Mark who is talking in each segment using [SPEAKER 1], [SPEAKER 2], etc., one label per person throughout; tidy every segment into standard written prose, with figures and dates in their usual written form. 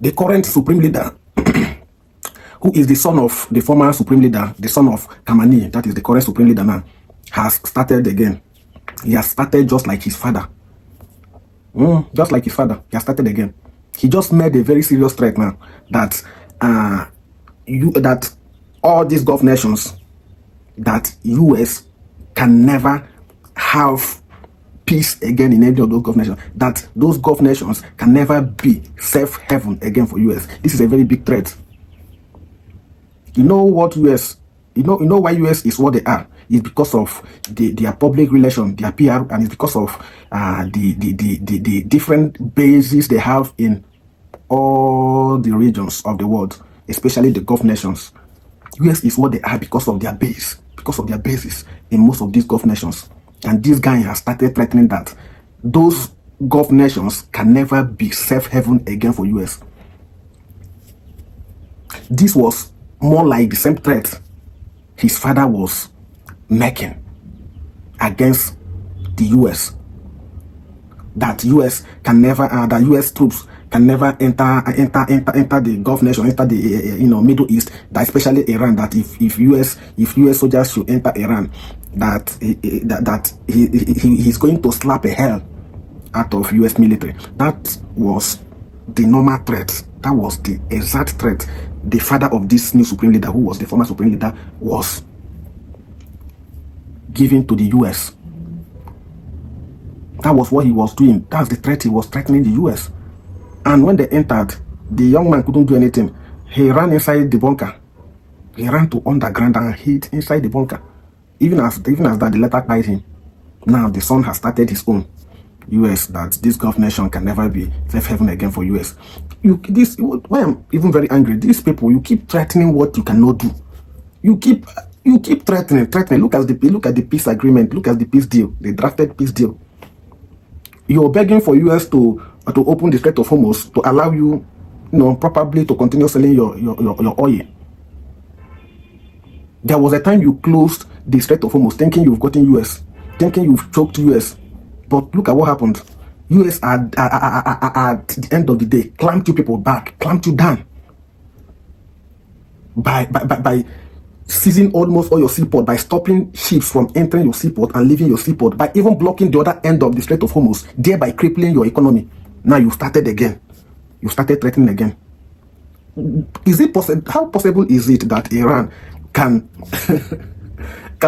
[SPEAKER 1] The current supreme leader, who is the son of the former supreme leader, the son of Kamani, that is the current supreme leader now, has started again. He has started just like his father. Just like his father, he has started again. He just made a very serious threat now that that all these Gulf nations, that US can never have peace again in any of those Gulf nations, that those Gulf nations can never be safe haven again for US. This is a very big threat. You know what US, you know why US is what they are? It's because of their public relation, their PR, and it's because of the different bases they have in all the regions of the world, especially the Gulf nations. US is what they are because of their base, because of their bases in most of these Gulf nations. And this guy has started threatening that those Gulf nations can never be safe haven again for US. This was more like the same threat his father was making against the US. That US can never, that US troops can never enter the Gulf nation, enter the Middle East. That especially Iran. That if US soldiers should enter Iran, that he's going to slap a hell out of US military. That was the normal threat. That was the exact threat the father of this new supreme leader, who was the former supreme leader, was giving to the US. That was what he was doing. That's the threat he was threatening the US. And when they entered, the young man couldn't do anything. He ran inside the bunker. He ran to underground and hid inside the bunker. Even as that, the letter guided him. Now the son has started his own US, that this Gulf nation can never be safe haven again for US. Why I'm even very angry, these people, you keep threatening what you cannot do. You keep threatening. Look at the peace agreement. Look at the peace deal, the drafted peace deal. You're begging for US to open the Strait of Hormuz to allow you, probably to continue selling your oil. There was a time you closed the Strait of Hormuz thinking you've gotten US, thinking you've choked US. But look at what happened. US at the end of the day clamped you people back, clamped you down by seizing almost all your seaport, by stopping ships from entering your seaport and leaving your seaport, by even blocking the other end of the Strait of Hormuz, thereby crippling your economy. Now you started again. You started threatening again. Is it possible? How possible is it that Iran can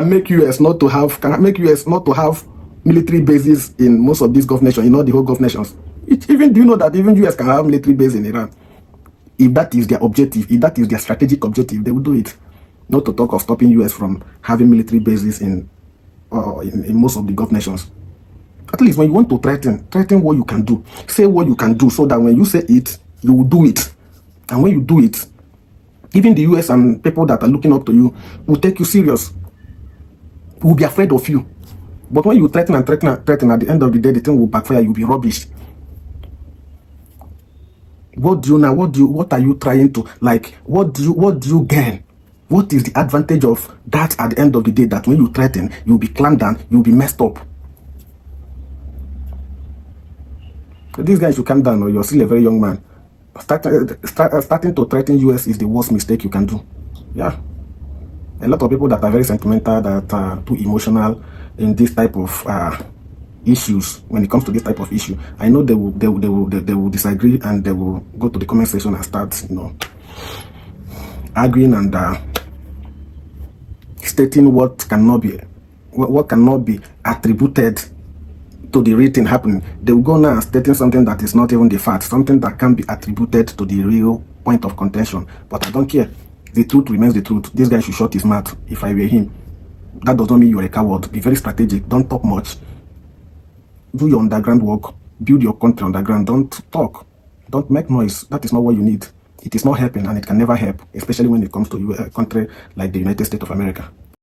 [SPEAKER 1] make US not to have military bases in most of these Gulf nations, in all the whole Gulf nations? Do you know that even US can have military base in Iran? If that is their objective, if that is their strategic objective, they will do it. Not to talk of stopping US from having military bases in most of the Gulf nations. At least when you want to threaten what you can do. Say what you can do, so that when you say it, you will do it. And when you do it, even the US and people that are looking up to you will take you serious, will be afraid of you. But when you threaten, at the end of the day, the thing will backfire. You'll be rubbish. What do you now? What are you trying to, like? What do you gain? What is the advantage of that at the end of the day? That when you threaten, you'll be clamped down, you'll be messed up. These guys should calm down, or you're still a very young man. Starting to threaten US is the worst mistake you can do. Yeah. A lot of people that are very sentimental, that are too emotional in this type of issues, when it comes to this type of issue, I know they will disagree, and they will go to the comment section and start, arguing and stating what cannot be attributed to the real thing happening. They will go now and stating something that is not even the fact, something that can be attributed to the real point of contention. But I don't care. The truth remains the truth. This guy should shut his mouth if I were him. That does not mean you're a coward. Be very strategic. Don't talk much. Do your underground work. Build your country underground. Don't talk. Don't make noise. That is not what you need. It is not helping, and it can never help, especially when it comes to a country like the United States of America.